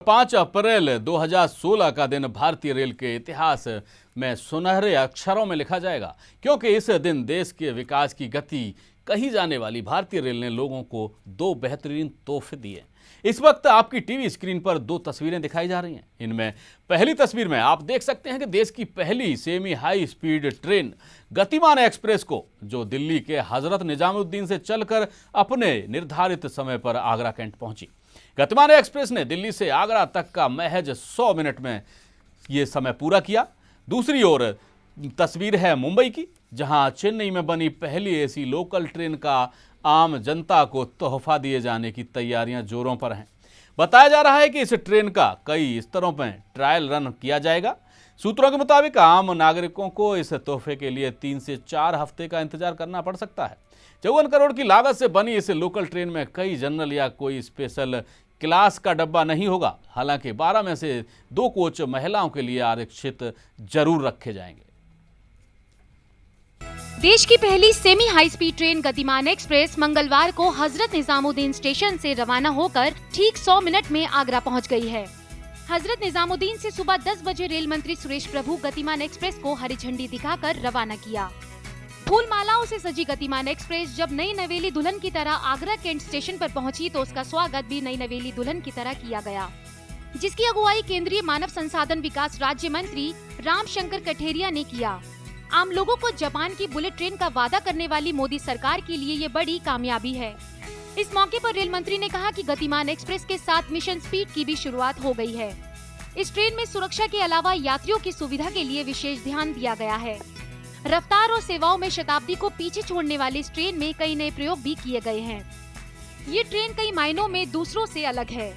5 अप्रैल 2016 का दिन भारतीय रेल के इतिहास में सुनहरे अक्षरों में लिखा जाएगा, क्योंकि इस दिन देश के विकास की गति कही जाने वाली भारतीय रेल ने लोगों को 2 बेहतरीन तोहफे दिए। इस वक्त आपकी टीवी स्क्रीन पर 2 तस्वीरें दिखाई जा रही हैं। इनमें पहली तस्वीर में आप देख सकते हैं कि देश की पहली सेमी हाई स्पीड ट्रेन गतिमान एक्सप्रेस को, जो दिल्ली के हजरत निजामुद्दीन से चलकर अपने निर्धारित समय पर आगरा कैंट पहुंची। गतिमान एक्सप्रेस ने दिल्ली से आगरा तक का महज 100 मिनट में ये समय पूरा किया। दूसरी ओर तस्वीर है मुंबई की, जहां चेन्नई में बनी पहली एसी लोकल ट्रेन का आम जनता को तोहफा दिए जाने की तैयारियां जोरों पर हैं। बताया जा रहा है कि इस ट्रेन का कई स्तरों पर ट्रायल रन किया जाएगा। सूत्रों के मुताबिक आम नागरिकों को इस तोहफे के लिए 3 से 4 हफ्ते का इंतजार करना पड़ सकता है। 54 करोड़ की लागत से बनी इस लोकल ट्रेन में कई जनरल या कोई स्पेशल क्लास का डब्बा नहीं होगा। हालांकि 12 में से 2 कोच महिलाओं के लिए आरक्षित जरूर रखे जाएंगे। देश की पहली सेमी हाई स्पीड ट्रेन गतिमान एक्सप्रेस मंगलवार को हजरत निजामुद्दीन स्टेशन से रवाना होकर ठीक 100 मिनट में आगरा पहुंच गई है। हजरत निजामुद्दीन से सुबह 10 बजे रेल मंत्री सुरेश प्रभु गतिमान एक्सप्रेस को हरी झंडी दिखाकर रवाना किया। फूल मालाओं से सजी गतिमान एक्सप्रेस जब नई नवेली दुल्हन की तरह आगरा कैंट स्टेशन पर पहुंची तो उसका स्वागत भी नई नवेली दुल्हन की तरह किया गया, जिसकी अगुवाई केंद्रीय मानव संसाधन विकास राज्य मंत्री रामशंकर कठेरिया ने किया। आम लोगों को जापान की बुलेट ट्रेन का वादा करने वाली मोदी सरकार के लिए ये बड़ी कामयाबी है। इस मौके पर रेल मंत्री ने कहा कि गतिमान एक्सप्रेस के साथ मिशन स्पीड की भी शुरुआत हो गई है। इस ट्रेन में सुरक्षा के अलावा यात्रियों की सुविधा के लिए विशेष ध्यान दिया गया है। रफ्तार और सेवाओं में शताब्दी को पीछे छोड़ने वाली इस ट्रेन में कई नए प्रयोग भी किए गए हैं। ये ट्रेन कई मायनों में दूसरों से अलग है।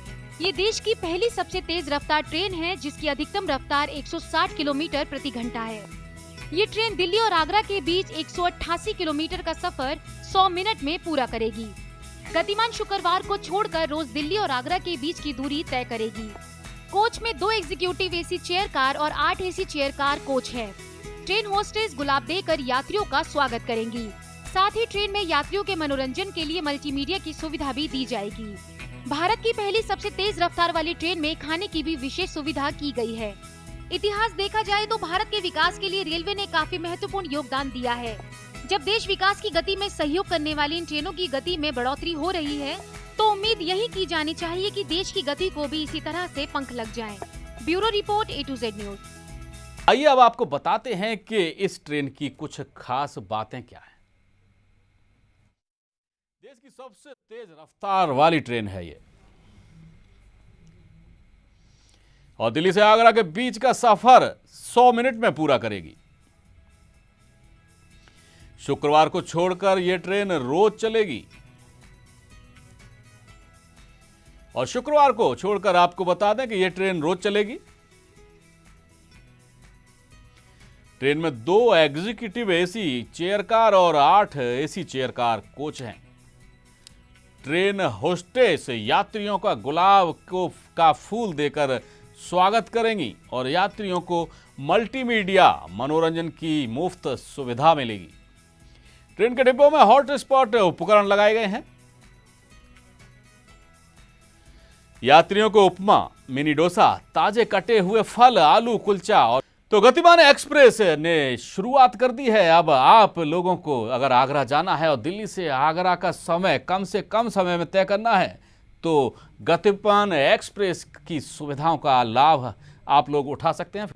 ये देश की पहली सबसे तेज रफ्तार ट्रेन है, जिसकी अधिकतम रफ्तार 160 किलोमीटर प्रति घंटा है। ये ट्रेन दिल्ली और आगरा के बीच 188 किलोमीटर का सफर 100 मिनट में पूरा करेगी। गतिमान शुक्रवार को छोड़कर रोज दिल्ली और आगरा के बीच की दूरी तय करेगी। कोच में 2 एग्जीक्यूटिव एसी चेयर कार और 8 एसी चेयर कार कोच है। ट्रेन होस्टेस गुलाब देकर यात्रियों का स्वागत करेंगी। साथ ही ट्रेन में यात्रियों के मनोरंजन के लिए मल्टीमीडिया की सुविधा भी दी जाएगी। भारत की पहली सबसे तेज रफ्तार वाली ट्रेन में खाने की भी विशेष सुविधा की गई है। इतिहास देखा जाए तो भारत के विकास के लिए रेलवे ने काफी महत्वपूर्ण योगदान दिया है। जब देश विकास की गति में सहयोग करने वाली इन ट्रेनों की गति में बढ़ोतरी हो रही है, तो उम्मीद यही की जानी चाहिए कि देश की गति को भी इसी तरह से पंख लग जाएं। Bureau report A to Z news. आइए अब आपको बताते हैं कि इस ट्रेन की कुछ खास बातें क्या हैं। देश की सबसे तेज रफ्तार वाली ट्रेन है ये, और दिल्ली से आगरा के बीच का सफर 100 मिनट में पूरा करेगी। शुक्रवार को छोड़कर यह ट्रेन रोज चलेगी, और शुक्रवार को छोड़कर आपको बता दें कि यह ट्रेन रोज चलेगी। ट्रेन में 2 एग्जीक्यूटिव एसी चेयर कार और 8 एसी चेयर कार कोच हैं। ट्रेन होस्टेस यात्रियों का गुलाब का फूल देकर स्वागत करेंगी और यात्रियों को मल्टीमीडिया मनोरंजन की मुफ्त सुविधा मिलेगी। ट्रेन के डिब्बों में हॉट स्पॉट उपकरण लगाए गए हैं। यात्रियों को उपमा, मिनी डोसा, ताजे कटे हुए फल, आलू कुलचा और तो गतिमान एक्सप्रेस ने शुरुआत कर दी है। अब आप लोगों को अगर आगरा जाना है और दिल्ली से आगरा का समय कम से कम समय में तय करना है, तो गतिमान एक्सप्रेस की सुविधाओं का लाभ आप लोग उठा सकते हैं।